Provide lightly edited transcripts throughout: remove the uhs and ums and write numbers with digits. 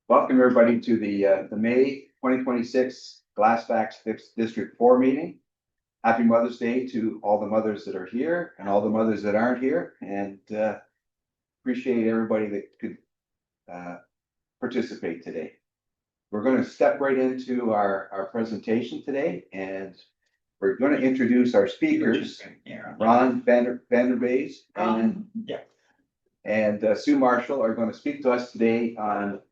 Welcome everybody to the May 2026 Glasfax 5th District 4 meeting. Happy Mother's Day to all the mothers that are here and all the mothers that aren't here, and appreciate everybody that could participate today. We're going to step right into our presentation today, and we're going to introduce our speakers, Ron Vanrabaeys and Sue Marshall are going to speak to us today on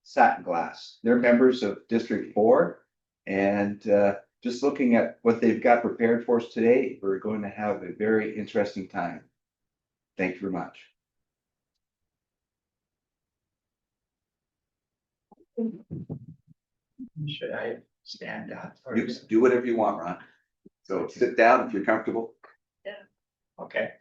Satin Glass. They're members of District 4, and just looking at what they've got prepared for us today, we're going to have a very interesting time. Thank you very much. Should I stand up? You do whatever you want, Ron. So sit down if you're comfortable. Yeah. Okay.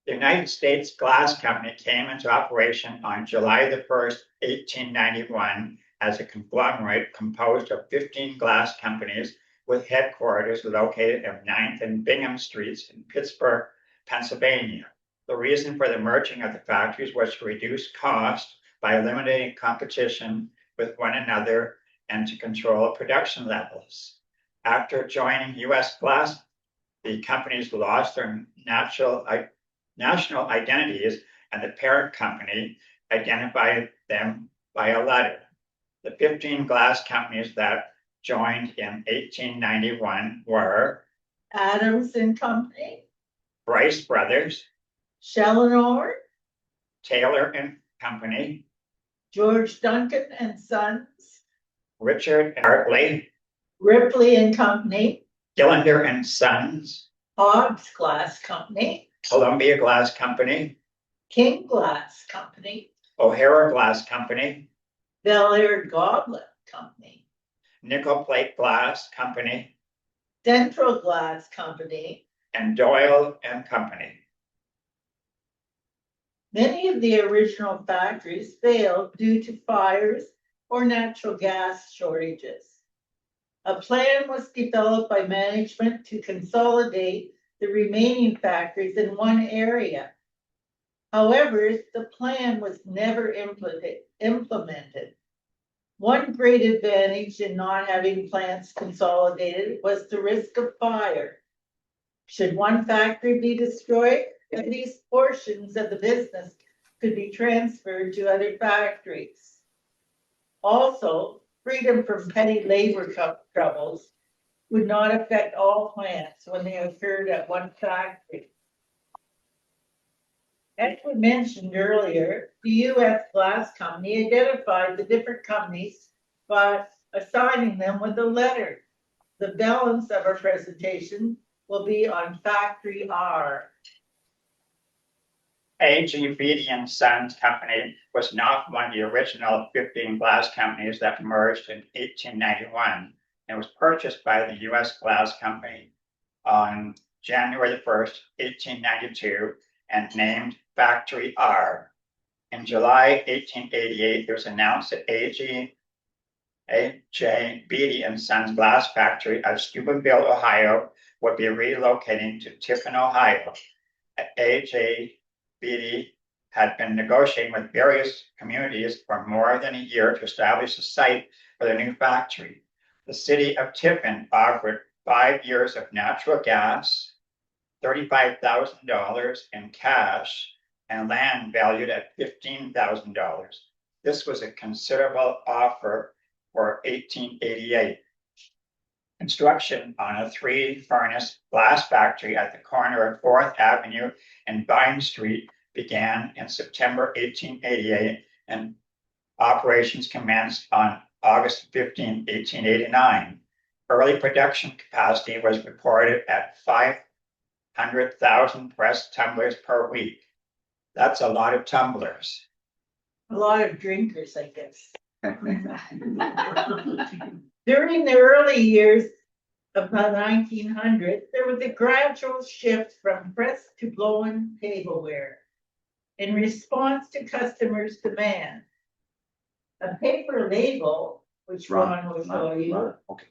The United States Glass Company came into operation on July the 1st, 1891, as a conglomerate composed of 15 glass companies with headquarters located at 9th and Bingham Streets in Pittsburgh, Pennsylvania. The reason for the merging of the factories was to reduce cost by eliminating competition with one another and to control production levels. After joining U.S. Glass, the companies lost their national identities, and the parent company identified them by a letter. The 15 glass companies that joined in 1891 were Adams and Company, Bryce Brothers, Challenor, Taylor and Company, George Duncan and Sons, Richard and Hartley, Ripley and Company, Gillender and Sons, Hobbs Glass Company, Columbia Glass Company, King Glass Company, O'Hara Glass Company, Bel Air Goblet Company, Nickel Plate Glass Company, Central Glass Company. and Doyle and Company. Many of the original factories failed due to fires or natural gas shortages. A plan was developed by management to consolidate the remaining factories in one area. However, the plan was never implemented. One great advantage in not having plants consolidated was the risk of fire. Should one factory be destroyed, at least portions of the business could be transferred to other factories. Also, freedom from petty labor troubles would not affect all plants when they occurred at one factory. As we mentioned earlier, the U.S. Glass Company identified the different companies by assigning them with a letter. The balance of our presentation will be on Factory R. A.G. Beatty and Sons Company was not one of the original 15 glass companies that merged in 1891 and was purchased by the U.S. Glass Company on January 1st, 1892, and named Factory R. In July 1888, it was announced that A.J. Beatty and Sons Glass Factory of Steubenville, Ohio, would be relocating to Tiffin, Ohio. A.J. Beatty had been negotiating with various communities for more than a year to establish a site for the new factory. The city of Tiffin offered 5 years of natural gas, $35,000 in cash, and land valued at $15,000. This was a considerable offer for 1888. Construction on a 3-furnace glass factory at the corner of 4th Avenue and Vine Street began in September 1888, and operations commenced on August 15, 1889. Early production capacity was reported at 500,000 pressed tumblers per week. That's a lot of tumblers. A lot of drinkers, I guess. During the early years of the 1900s, there was a gradual shift from pressed to blown tableware in response to customers' demand. A paper label, which Ron will show you. Okay.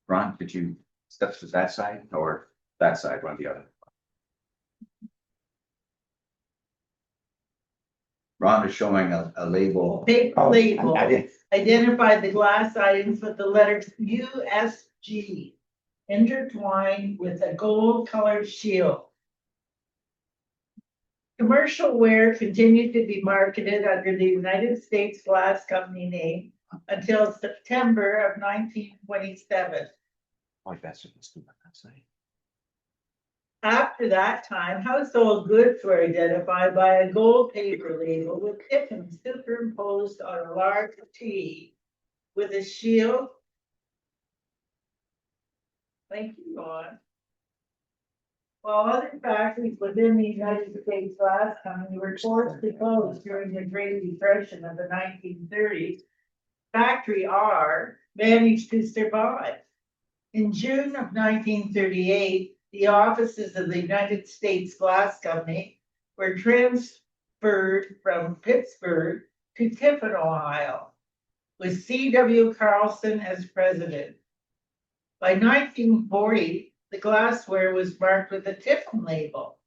Ron, could you step to that side or that side, one or the other? Rhonda's showing a label. Paper Oh, label I didn't, identified the glass items with the letters USG intertwined with a gold colored shield. Commercial ware continued to be marketed under the United States Glass Company name until September of 1927. oh, that's what it's doing outside. After that time, household goods were identified by a gold paper label with Tiffin superimposed on a large T with a shield. Thank you, Ron. While other factories within the United States Glass Company were forced to close during the Great Depression of the 1930s, Factory R managed to survive. In June of 1938, the offices of the United States Glass Company were transferred from Pittsburgh to Tiffin, Ohio, with C.W. Carlson as president. By 1940, the glassware was marked with a Tiffin label.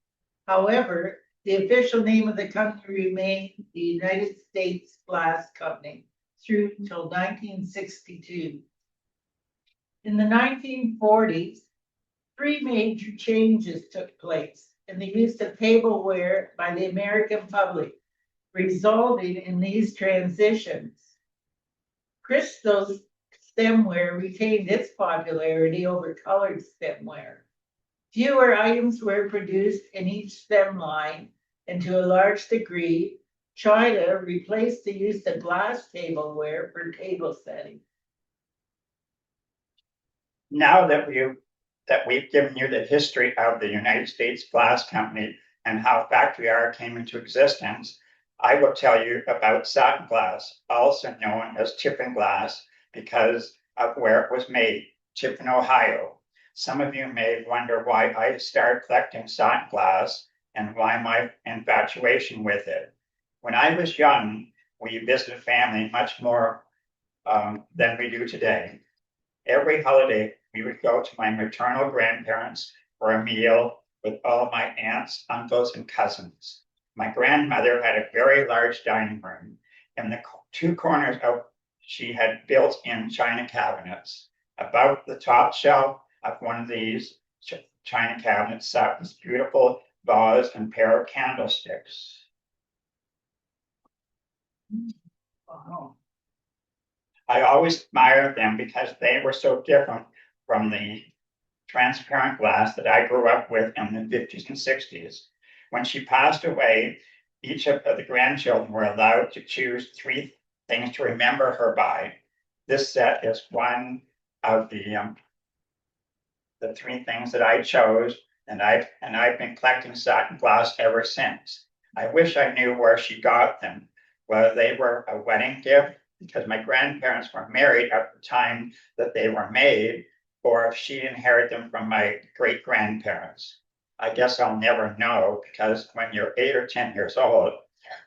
However, the official name of the company remained the United States Glass Company through until 1962. In the 1940s, three major changes took place in the use of tableware by the American public, resulting in these transitions. Crystal's stemware retained its popularity over colored stemware. Fewer items were produced in each stem line, and to a large degree, China replaced the use of glass tableware for table setting. Now that we've given you the history of the United States Glass Company and how Factory R came into existence, I will tell you about Satin Glass, also known as Tiffin Glass, because of where it was made, Tiffin, Ohio. Some of you may wonder why I started collecting satin glass and why my infatuation with it. When I was young, we visited family much more than we do today. Every holiday, we would go to my maternal grandparents for a meal with all my aunts, uncles, and cousins. My grandmother had a very large dining room. In the two corners of she had built-in china cabinets. Above the top shelf of one of these china cabinets sat this beautiful vase and pair of candlesticks. Wow. I always admired them because they were so different from the transparent glass that I grew up with in the 50s and 60s. When she passed away, each of the grandchildren were allowed to choose three things to remember her by. This set is one of the three things that I chose, and I've been collecting satin glass ever since. I wish I knew where she got them, whether they were a wedding gift because my grandparents were married at the time that they were made, or if she inherited them from my great grandparents. I guess I'll never know because when you're 8 or 10 years old,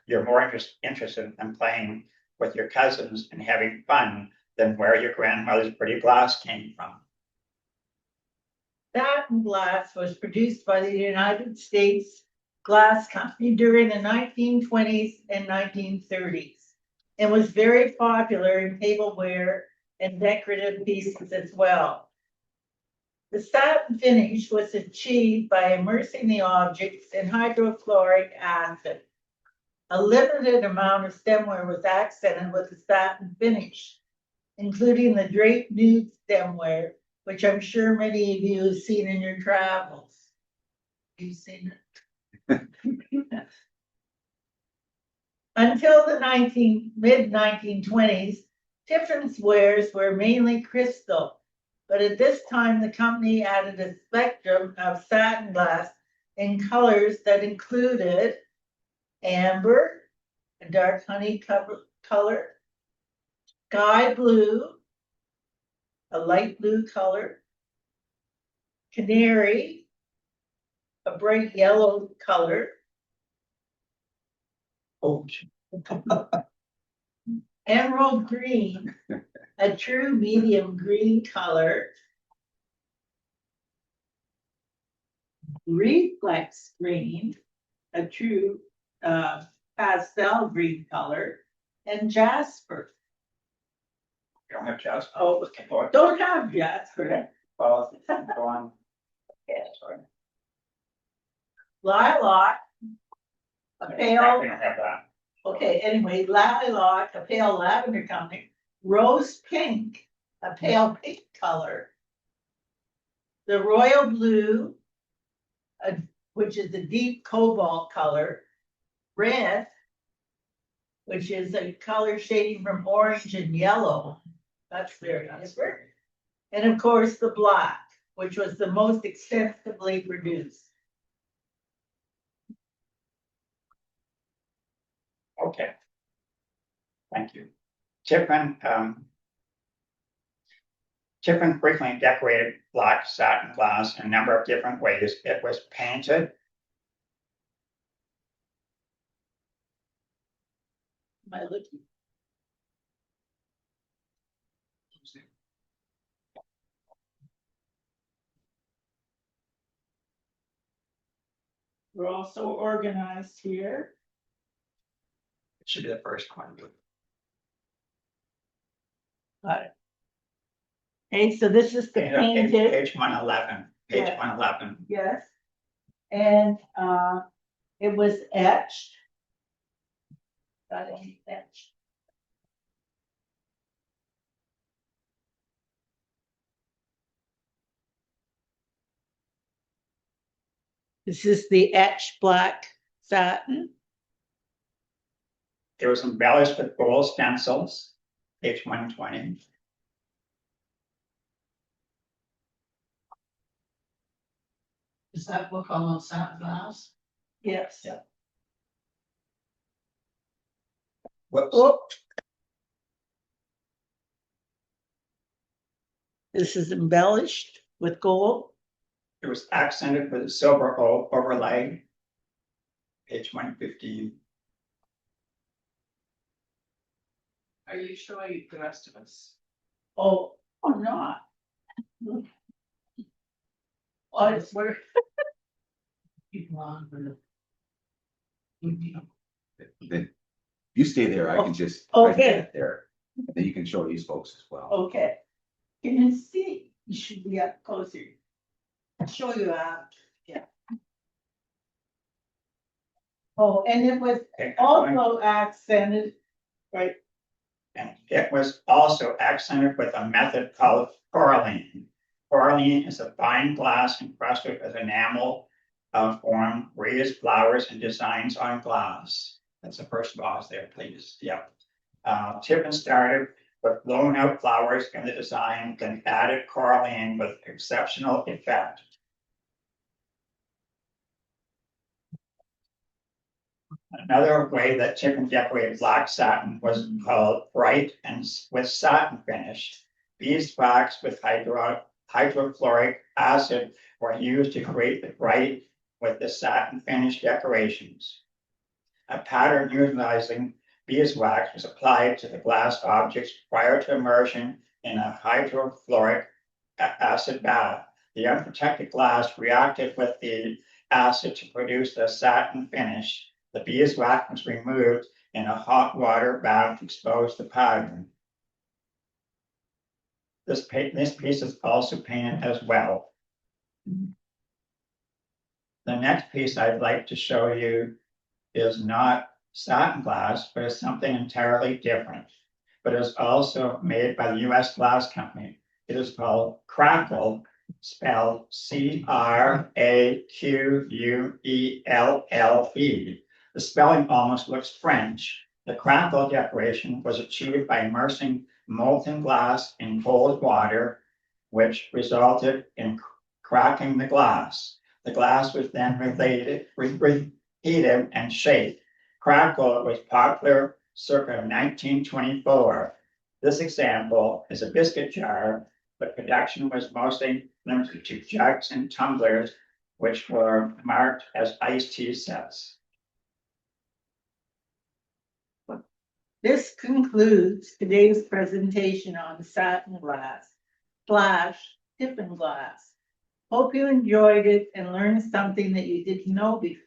you're more interested in playing with your cousins and having fun than where your grandmother's pretty glass came from. Satin glass was produced by the United States Glass Company during the 1920s and 1930s and was very popular in tableware and decorative pieces as well. The satin finish was achieved by immersing the objects in hydrochloric acid. A limited amount of stemware was accented with the satin finish, including the draped nude stemware, which I'm sure many of you have seen in your travels. You've seen it. Until the mid-1920s, Tiffin's wares were mainly crystal, but at this time the company added a spectrum of satin glass in colors that included amber, a dark honey color, sky blue, a light blue color, canary, a bright yellow color, emerald green, a true medium green color, reflex green, a true pastel green color, and jasper. You don't have just. Oh, Okay, Lord. don't have jasper. Well, go on. Yeah, sorry. Lilac, a We pale, don't have that. okay, anyway, lilac, a pale lavender company, rose pink, a pale pink color. The royal blue, which is a deep cobalt color, red, which is a color shading from orange and yellow. That's very nice. And of course, the black, which was the most extensively produced. Okay. Thank you. Tiffin, Tiffin frequently decorated black satin glass in a number of different ways. It was painted, Am I looking? We're also organized here. it should be the first one. Got it. Okay, so this is the painted, Page 111, page Yeah. 111. yes. And it was etched. Got it etched. This is the etched black satin. It was embellished with gold stencils, page 120. Is that book on satin glass? Yes. Yeah. Whoops. Oh. This is embellished with gold. It was accented with a silver overlay, page 115. Are you showing the rest of us? Oh, not. Oh, it's where. Then you stay there, I can just. Okay. I can get there, and then you can show these folks as well. Okay. Can you see? You should be up closer. I'll show you after, yeah. Oh, and it was Okay, also accented, right? And it was also accented with a method called coralline. Coralline is a fine glass encrusted with enamel form, raised flowers and designs on glass. That's the first vase there, please. Yep. Tiffin started with blown out flowers in the design, then added coralline with exceptional effect. Another way that Tiffin decorated black satin was called bright and with satin finish. Beeswax with hydrofluoric acid were used to create the bright with the satin finish decorations. A pattern utilizing beeswax was applied to the glass objects prior to immersion in a hydrofluoric acid bath. The unprotected glass reacted with the acid to produce the satin finish. The beeswax was removed in a hot water bath to expose the pattern. This piece is also painted as well. The next piece I'd like to show you is not satin glass, but is something entirely different. But is also made by the U.S. Glass Company. It is called Crackle, spelled Craquelle. The spelling almost looks French. The crackle decoration was achieved by immersing molten glass in cold water, which resulted in cracking the glass. The glass was then reheated and shaped. Crackle was popular circa 1924. This example is a biscuit jar, but production was mostly limited to jugs and tumblers, which were marked as iced tea sets. This concludes today's presentation on satin glass / Tiffin glass. Hope you enjoyed it and learned something that you didn't know before.